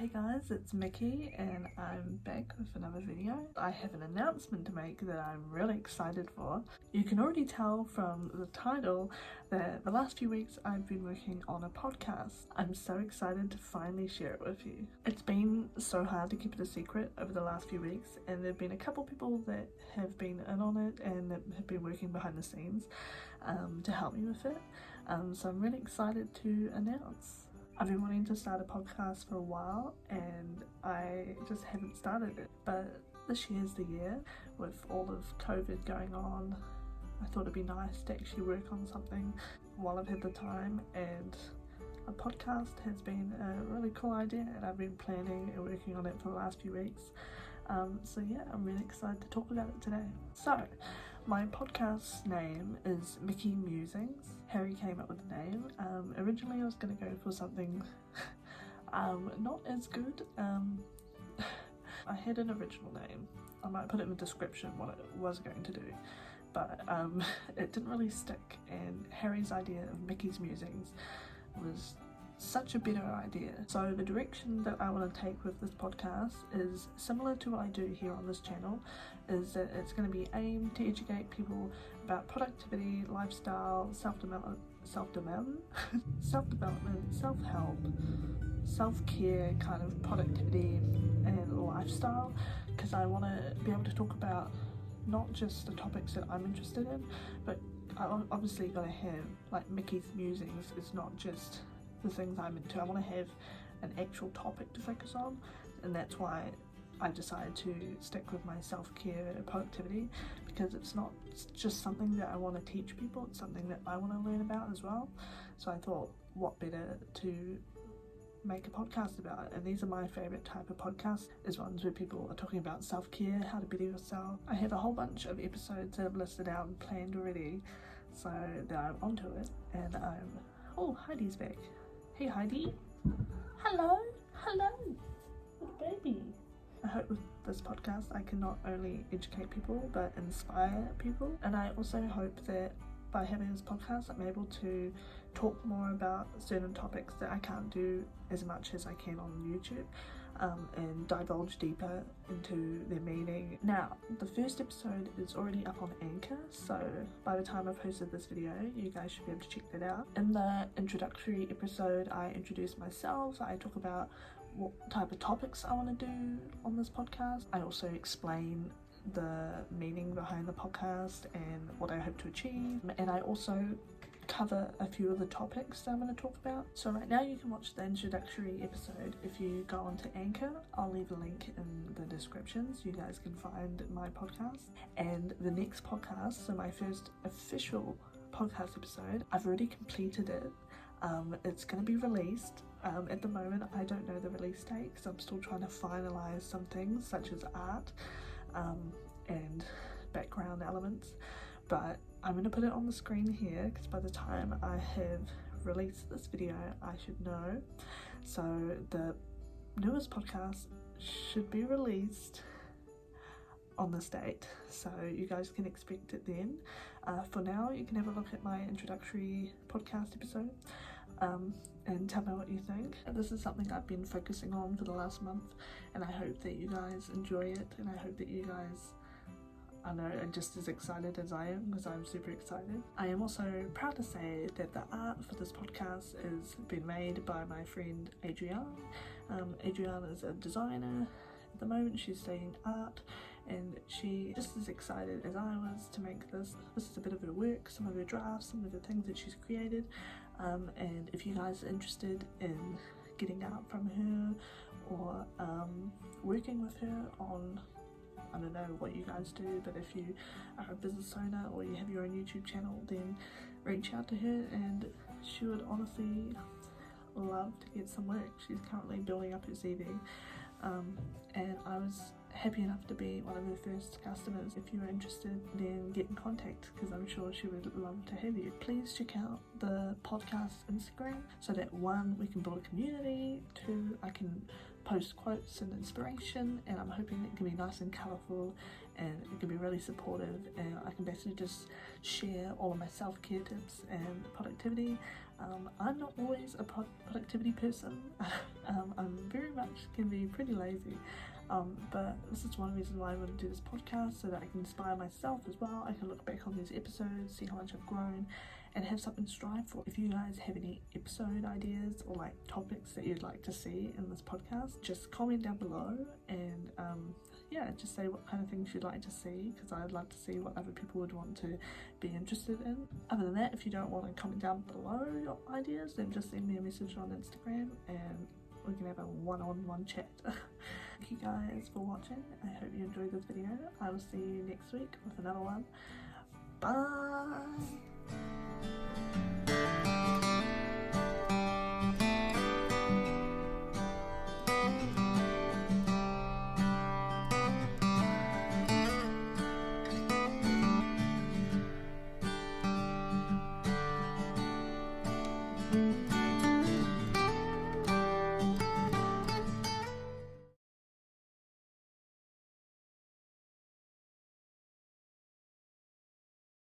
Hey guys, it's Miki and I'm back with another video. I have an announcement to make that I'm really excited for. You can already tell from the title that the last few weeks I've been working on a podcast. I'm so excited to finally share it with you. It's been so hard to keep it a secret over the last few weeks, and there have been a couple people that have been in on it and that have been working behind the scenes to help me with it. So I'm really excited to announce. I've been wanting to start a podcast for a while and I just haven't started it, but this year's the year. With all of COVID going on, I thought it'd be nice to actually work on something while I've had the time, and a podcast has been a really cool idea and I've been planning and working on it for the last few weeks. So yeah, I'm really excited to talk about it today. So my podcast name is Miki Musings. Harry came up with the name. Originally I was going to go for something not as good. I had an original name. I might put it in the description what it was going to do, but it didn't really stick, and Harry's idea of Miki's Musings was such a better idea. So the direction that I want to take with this podcast is similar to what I do here on this channel, is that it's going to be aimed to educate people about productivity, lifestyle, self-development, self-help, self-care, kind of productivity and lifestyle, because I want to be able to talk about not just the topics that I'm interested in, but I obviously got to have, like, Miki's Musings is not just the things I'm into. I want to have an actual topic to focus on, and that's why I decided to stick with my self-care productivity, because it's not just something that I want to teach people, it's something that I want to learn about as well. So I thought, what better to make a podcast about it, and these are my favourite type of podcasts, is ones where people are talking about self-care, how to better yourself. I have a whole bunch of episodes that I've listed out and planned already, so that I'm onto it, and oh, Heidi's back. Hey Heidi. Hello. Little baby. I hope with this podcast I can not only educate people but inspire people, and I also hope that by having this podcast I'm able to talk more about certain topics that I can't do as much as I can on YouTube, and divulge deeper into their meaning. Now, the first episode is already up on Anchor, so by the time I've posted this video, you guys should be able to check that out. In the introductory episode, I introduce myself, I talk about what type of topics I want to do on this podcast. I also explain the meaning behind the podcast and what I hope to achieve, and I also cover a few of the topics that I'm going to talk about. So right now you can watch the introductory episode if you go onto Anchor. I'll leave a link in the description so you guys can find my podcast. And the next podcast, so my first official podcast episode, I've already completed it. It's going to be released. At the moment I don't know the release date because I'm still trying to finalize some things such as art and background elements, but I'm going to put it on the screen here because by the time I have released this video I should know. So the newest podcast should be released on this date, so you guys can expect it then. For now you can have a look at my introductory podcast episode and tell me what you think. This is something I've been focusing on for the last month, and I hope that you guys enjoy it, and I hope that you guys, I know, are just as excited as I am, because I'm super excited. I am also proud to say that the art for this podcast is been made by my friend Adrienne. Adrienne is a designer. At the moment she's studying art, and she just as excited as I was to make this. This is a bit of her work, some of her drafts, some of the things that she's created, and if you guys are interested in getting art from her or working with her on, I don't know what you guys do, but if you are a business owner or you have your own YouTube channel, then reach out to her and she would honestly love to get some work. She's currently building up her CV, and I was happy enough to be one of her first customers. If you're interested, then get in contact because I'm sure she would love to have you. Please check out the podcast Instagram so that 1, we can build a community, 2, I can post quotes and inspiration, and I'm hoping it can be nice and colourful and it can be really supportive, and I can basically just share all of my self-care tips and productivity. I'm not always a productivity person. I'm very much can be pretty lazy, but this is one reason why I want to do this podcast, so that I can inspire myself as well. I can look back on these episodes, see how much I've grown, and have something to strive for. If you guys have any episode ideas or like topics that you'd like to see in this podcast, just comment down below, and yeah, just say what kind of things you'd like to see, because I'd love to see what other people would want to be interested in. Other than that, if you don't want to comment down below your ideas, then just send me a message on Instagram and we can have a one-on-one chat. Thank you guys for watching. I hope you enjoyed this video. I will see you next week with another one. Bye!